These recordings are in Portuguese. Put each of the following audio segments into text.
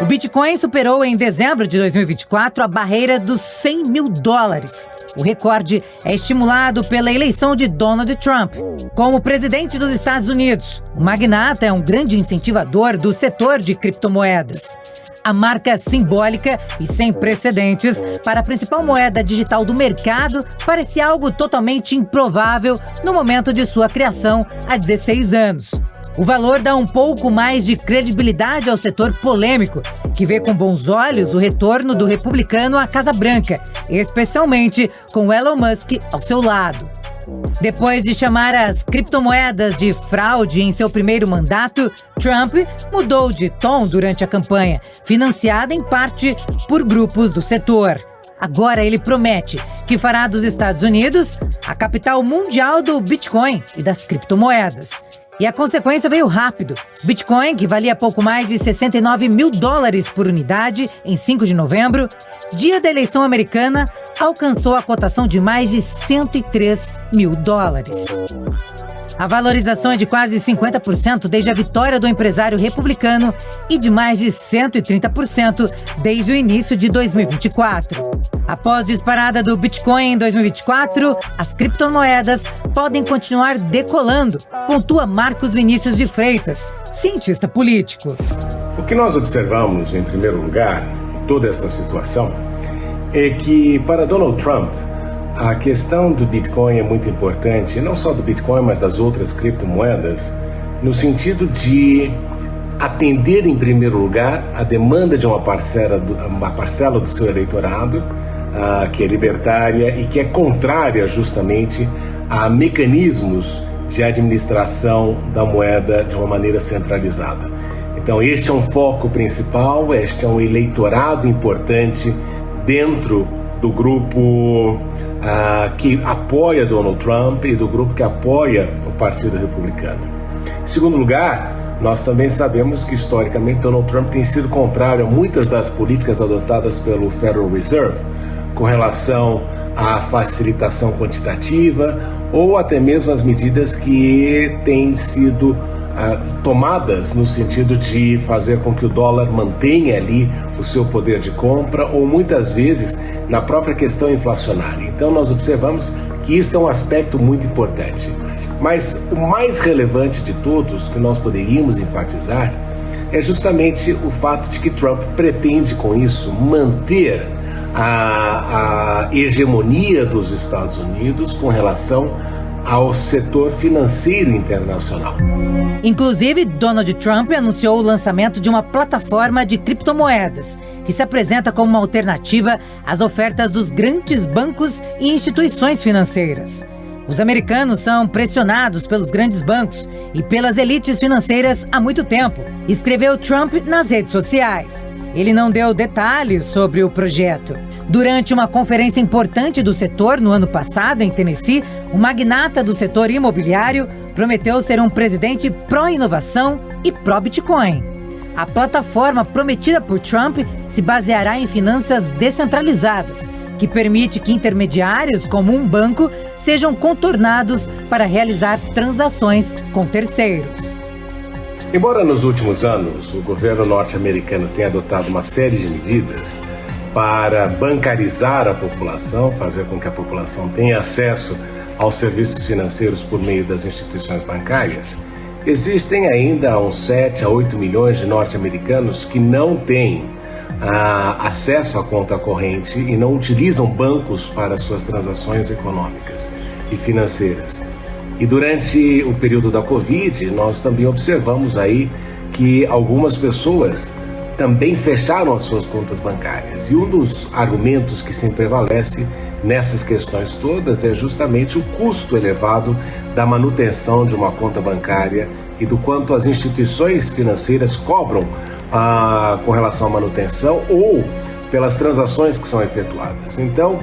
O Bitcoin superou em dezembro de 2024 a barreira dos $100 mil. O recorde é estimulado pela eleição de Donald Trump como presidente dos Estados Unidos. O magnata é um grande incentivador do setor de criptomoedas. A marca simbólica e sem precedentes para a principal moeda digital do mercado parecia algo totalmente improvável no momento de sua criação há 16 anos. O valor dá um pouco mais de credibilidade ao setor polêmico, que vê com bons olhos o retorno do republicano à Casa Branca, especialmente com Elon Musk ao seu lado. Depois de chamar as criptomoedas de fraude em seu primeiro mandato, Trump mudou de tom durante a campanha, financiada em parte por grupos do setor. Agora ele promete que fará dos Estados Unidos a capital mundial do Bitcoin e das criptomoedas. E a consequência veio rápido. Bitcoin, que valia pouco mais de $69 mil por unidade em 5 de novembro, dia da eleição americana, alcançou a cotação de mais de $103 mil. A valorização é de quase 50% desde a vitória do empresário republicano e de mais de 130% desde o início de 2024. Após disparada do Bitcoin em 2024, as criptomoedas podem continuar decolando, pontua Marcos Vinícius de Freitas, cientista político. O que nós observamos, em primeiro lugar, em toda esta situação, é que para Donald Trump, a questão do Bitcoin é muito importante, não só do Bitcoin, mas das outras criptomoedas, no sentido de atender, em primeiro lugar, a demanda de uma parcela do seu eleitorado, que é libertária e que é contrária justamente a mecanismos de administração da moeda de uma maneira centralizada. Então, este é um foco principal, este é um eleitorado importante dentro do grupo que apoia Donald Trump e do grupo que apoia o Partido Republicano. Em segundo lugar, nós também sabemos que historicamente Donald Trump tem sido contrário a muitas das políticas adotadas pelo Federal Reserve com relação à facilitação quantitativa ou até mesmo as medidas que têm sido tomadas no sentido de fazer com que o dólar mantenha ali o seu poder de compra ou muitas vezes na própria questão inflacionária. Então nós observamos que isso é um aspecto muito importante. Mas o mais relevante de todos que nós poderíamos enfatizar é justamente o fato de que Trump pretende com isso manter a hegemonia dos Estados Unidos com relação ao setor financeiro internacional. Inclusive, Donald Trump anunciou o lançamento de uma plataforma de criptomoedas, que se apresenta como uma alternativa às ofertas dos grandes bancos e instituições financeiras. Os americanos são pressionados pelos grandes bancos e pelas elites financeiras há muito tempo, escreveu Trump nas redes sociais. Ele não deu detalhes sobre o projeto. Durante uma conferência importante do setor no ano passado, em Tennessee, o magnata do setor imobiliário prometeu ser um presidente pró-inovação e pró-Bitcoin. A plataforma prometida por Trump se baseará em finanças descentralizadas, que permite que intermediários como um banco sejam contornados para realizar transações com terceiros. Embora nos últimos anos o governo norte-americano tenha adotado uma série de medidas para bancarizar a população, fazer com que a população tenha acesso aos serviços financeiros por meio das instituições bancárias, existem ainda uns 7 a 8 milhões de norte-americanos que não têm acesso à conta corrente e não utilizam bancos para suas transações econômicas e financeiras. E durante o período da Covid, nós também observamos aí que algumas pessoas também fecharam as suas contas bancárias. E um dos argumentos que sempre prevalece nessas questões todas é justamente o custo elevado da manutenção de uma conta bancária e do quanto as instituições financeiras cobram com relação à manutenção ou pelas transações que são efetuadas. Então,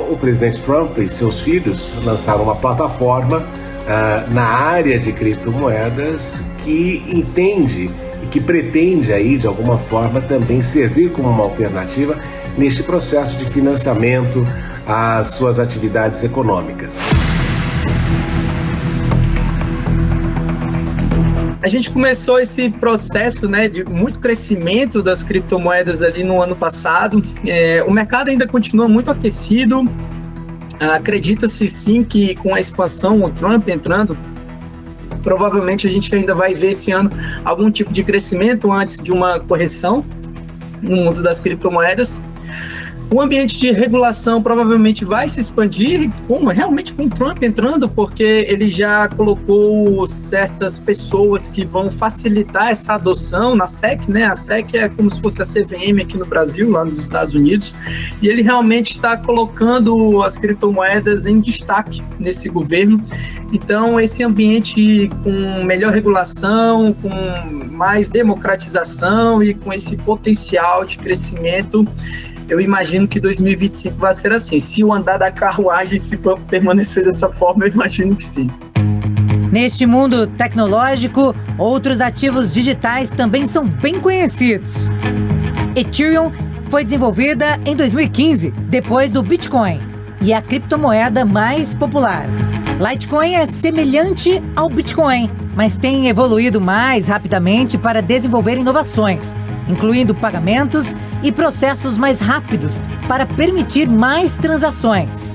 o presidente Trump e seus filhos lançaram uma plataforma na área de criptomoedas que entende e que pretende aí, de alguma forma, também servir como uma alternativa neste processo de financiamento às suas atividades econômicas. A gente começou esse processo, né, de muito crescimento das criptomoedas ali no ano passado. O mercado ainda continua muito aquecido. Acredita-se sim que com a expansão, o Trump entrando, provavelmente a gente ainda vai ver esse ano algum tipo de crescimento antes de uma correção no mundo das criptomoedas. O ambiente de regulação provavelmente vai se expandir, realmente com o Trump entrando, porque ele já colocou certas pessoas que vão facilitar essa adoção na SEC, né? A SEC é como se fosse a CVM aqui no Brasil, lá nos Estados Unidos, e ele realmente está colocando as criptomoedas em destaque nesse governo. Então, esse ambiente com melhor regulação, com mais democratização e com esse potencial de crescimento, eu imagino que 2025 vai ser assim. Se o andar da carruagem se permanecer dessa forma, eu imagino que sim. Neste mundo tecnológico, outros ativos digitais também são bem conhecidos. Ethereum foi desenvolvida em 2015, depois do Bitcoin, e é a criptomoeda mais popular. Litecoin é semelhante ao Bitcoin, mas tem evoluído mais rapidamente para desenvolver inovações, incluindo pagamentos e processos mais rápidos para permitir mais transações.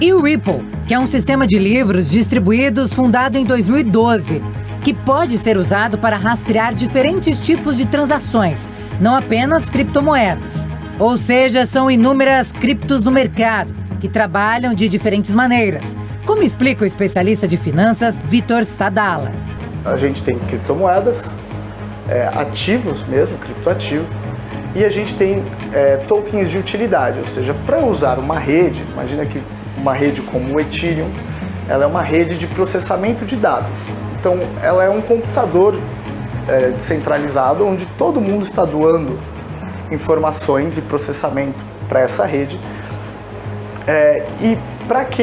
E o Ripple, que é um sistema de livros distribuídos fundado em 2012, que pode ser usado para rastrear diferentes tipos de transações, não apenas criptomoedas. Ou seja, são inúmeras criptos no mercado, que trabalham de diferentes maneiras, como explica o especialista de finanças Vitor Stadala. A gente tem criptomoedas, ativos mesmo, criptoativos, e a gente tem tokens de utilidade, ou seja, para usar uma rede, imagina que uma rede como o Ethereum, ela é uma rede de processamento de dados. Então, ela é um computador descentralizado, onde todo mundo está doando informações e processamento para essa rede. E para que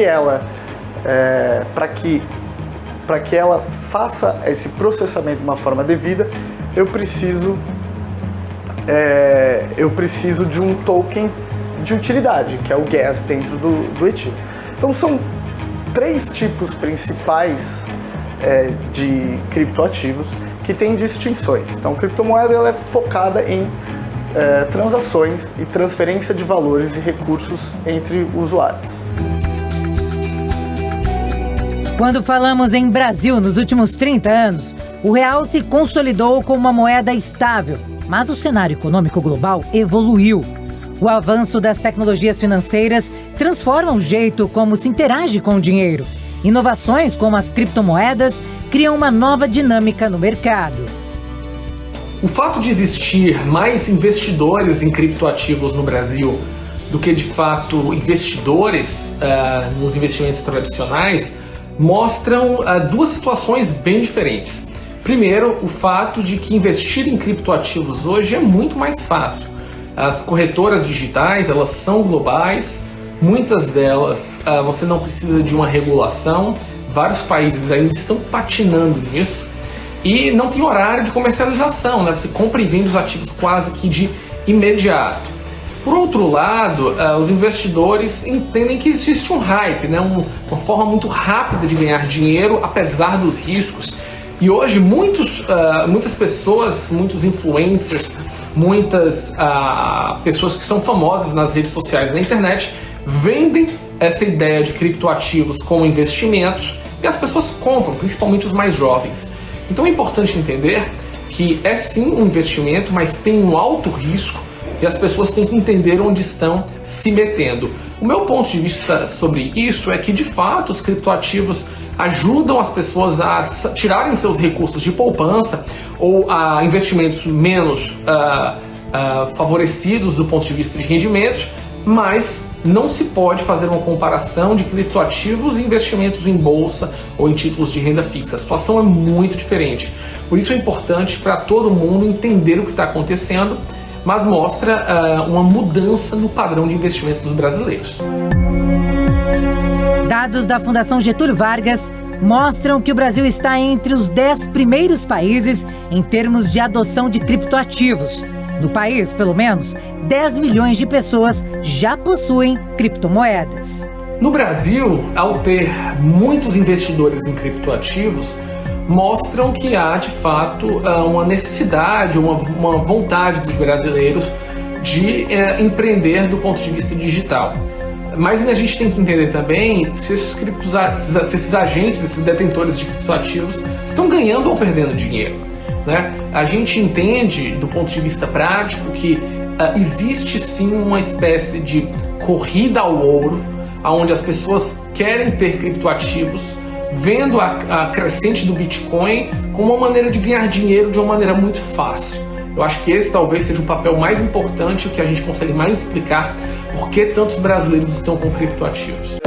ela faça esse processamento de uma forma devida, eu preciso de um token de utilidade, que é o gas dentro do Ethereum. Então são 3 tipos principais de criptoativos que têm distinções. Então a criptomoeda ela é focada em transações e transferência de valores e recursos entre usuários. Quando falamos em Brasil nos últimos 30 anos, o real se consolidou como uma moeda estável, mas o cenário econômico global evoluiu. O avanço das tecnologias financeiras transforma o jeito como se interage com o dinheiro. Inovações como as criptomoedas criam uma nova dinâmica no mercado. O fato de existir mais investidores em criptoativos no Brasil do que, de fato, investidores nos investimentos tradicionais mostram 2 situações bem diferentes. Primeiro, o fato de que investir em criptoativos hoje é muito mais fácil. As corretoras digitais, elas são globais, muitas delas você não precisa de uma regulação, vários países ainda estão patinando nisso. E não tem horário de comercialização, né? Você compra e vende os ativos quase que de imediato. Por outro lado, os investidores entendem que existe um hype, né? Uma forma muito rápida de ganhar dinheiro, apesar dos riscos. E hoje muitas pessoas, muitos influencers, muitas pessoas que são famosas nas redes sociais e na internet vendem essa ideia de criptoativos como investimentos e as pessoas compram, principalmente os mais jovens. Então é importante entender que é sim um investimento, mas tem um alto risco e as pessoas têm que entender onde estão se metendo. O meu ponto de vista sobre isso é que, de fato, os criptoativos ajudam as pessoas a tirarem seus recursos de poupança ou a investimentos menos favorecidos do ponto de vista de rendimentos, mas não se pode fazer uma comparação de criptoativos e investimentos em bolsa ou em títulos de renda fixa. A situação é muito diferente. Por isso é importante para todo mundo entender o que está acontecendo, mas mostra uma mudança no padrão de investimento dos brasileiros. Dados da Fundação Getúlio Vargas mostram que o Brasil está entre os 10 primeiros países em termos de adoção de criptoativos. No país, pelo menos, 10 milhões de pessoas já possuem criptomoedas. No Brasil, ao ter muitos investidores em criptoativos, mostram que há, de fato, uma necessidade, uma vontade dos brasileiros de empreender do ponto de vista digital. Mas a gente tem que entender também se esses agentes, esses detentores de criptoativos estão ganhando ou perdendo dinheiro, né? A gente entende, do ponto de vista prático, que existe sim uma espécie de corrida ao ouro, onde as pessoas querem ter criptoativos, vendo a crescente do Bitcoin como uma maneira de ganhar dinheiro de uma maneira muito fácil. Eu acho que esse talvez seja o papel mais importante, o que a gente consegue mais explicar por que tantos brasileiros estão com criptoativos.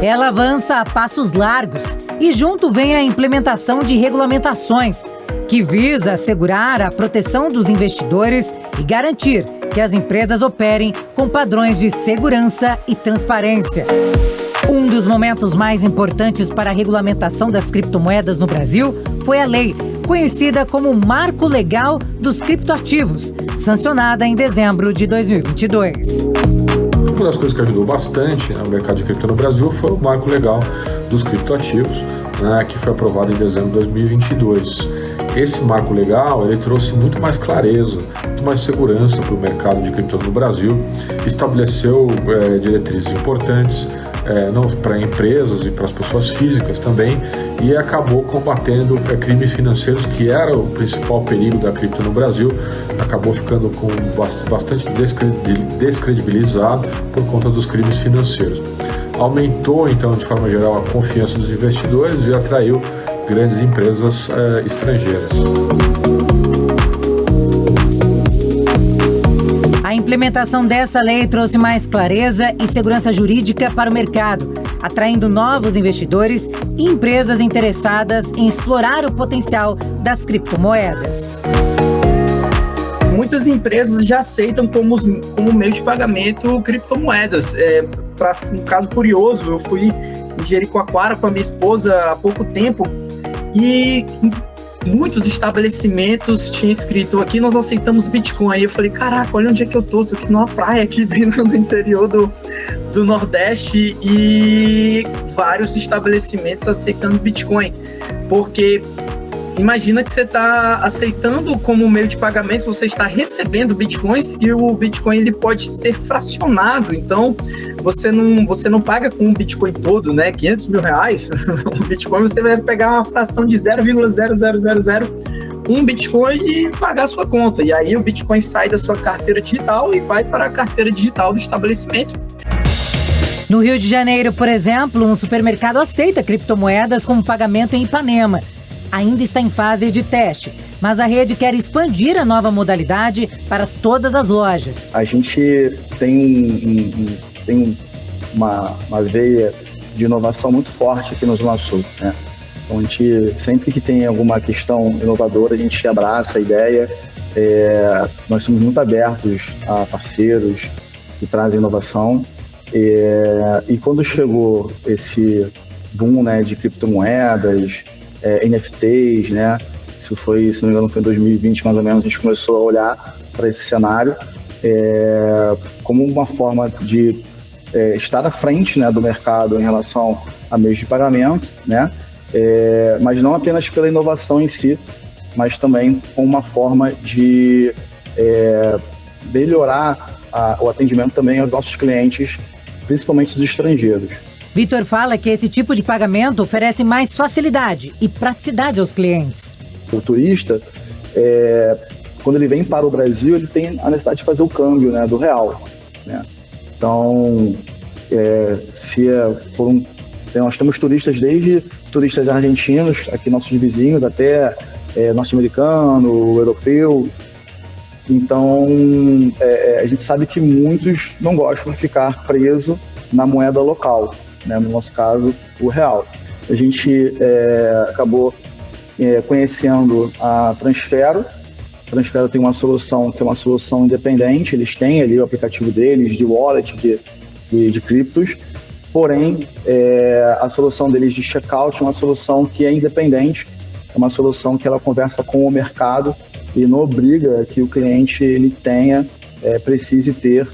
Ela avança a passos largos e junto vem a implementação de regulamentações, que visa assegurar a proteção dos investidores e garantir que as empresas operem com padrões de segurança e transparência. Um dos momentos mais importantes para a regulamentação das criptomoedas no Brasil foi a lei conhecida como Marco Legal dos Criptoativos, sancionada em dezembro de 2022. Uma das coisas que ajudou bastante no mercado de cripto no Brasil foi o Marco Legal dos Criptoativos, né, que foi aprovado em dezembro de 2022. Esse marco legal ele trouxe muito mais clareza, muito mais segurança para o mercado de cripto no Brasil, estabeleceu diretrizes importantes para empresas e para as pessoas físicas também, e acabou combatendo crimes financeiros, que era o principal perigo da cripto no Brasil, acabou ficando com bastante descredibilizado por conta dos crimes financeiros. Aumentou, então, de forma geral, a confiança dos investidores e atraiu grandes empresas estrangeiras. A implementação dessa lei trouxe mais clareza e segurança jurídica para o mercado, atraindo novos investidores e empresas interessadas em explorar o potencial das criptomoedas. Muitas empresas já aceitam como meio de pagamento criptomoedas. Para um caso curioso, eu fui em Jericoacoara com a minha esposa há pouco tempo e muitos estabelecimentos tinham escrito: aqui nós aceitamos Bitcoin. E eu falei: caraca, olha onde é que eu tô aqui numa praia aqui no interior do Nordeste, e vários estabelecimentos aceitando Bitcoin, porque imagina que você está aceitando como meio de pagamento, você está recebendo Bitcoins e o Bitcoin ele pode ser fracionado, então você não paga com o Bitcoin todo, né? 500 mil reais, o Bitcoin você vai pegar uma fração de 0,0001 Bitcoin e pagar a sua conta, e aí o Bitcoin sai da sua carteira digital e vai para a carteira digital do estabelecimento. No Rio de Janeiro, por exemplo, um supermercado aceita criptomoedas como pagamento em Ipanema. Ainda está em fase de teste, mas a rede quer expandir a nova modalidade para todas as lojas. A gente tem uma veia de inovação muito forte aqui no Zona Sul, né? Então, a gente, sempre que tem alguma questão inovadora, a gente abraça a ideia. Nós somos muito abertos a parceiros que trazem inovação. E quando chegou esse boom, né, de criptomoedas, NFTs, né? Isso foi, se não me engano, foi em 2020 mais ou menos, a gente começou a olhar para esse cenário como uma forma de estar à frente, né, do mercado em relação a meios de pagamento, né? Mas não apenas pela inovação em si, mas também como uma forma de melhorar o atendimento também aos nossos clientes, principalmente os estrangeiros. Vitor fala que esse tipo de pagamento oferece mais facilidade e praticidade aos clientes. O turista, quando ele vem para o Brasil, ele tem a necessidade de fazer o câmbio, né, do real, né? Então, nós temos turistas, desde turistas argentinos, aqui nossos vizinhos, até norte-americano, europeu. Então, a gente sabe que muitos não gostam de ficar preso na moeda local, né? No nosso caso, o real. A gente acabou conhecendo a Transfero. A Transfero tem uma solução que é uma solução independente, eles têm ali o aplicativo deles de wallet, de criptos, porém a solução deles de checkout é uma solução que é independente, é uma solução que ela conversa com o mercado e não obriga que o cliente ele precise ter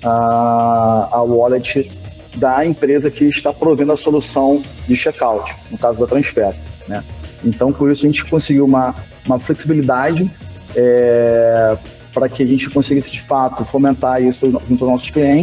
a wallet da empresa que está provendo a solução de checkout, no caso da Transfero, né? Então, por isso, a gente conseguiu uma flexibilidade para que a gente conseguisse, de fato, fomentar isso junto aos nossos clientes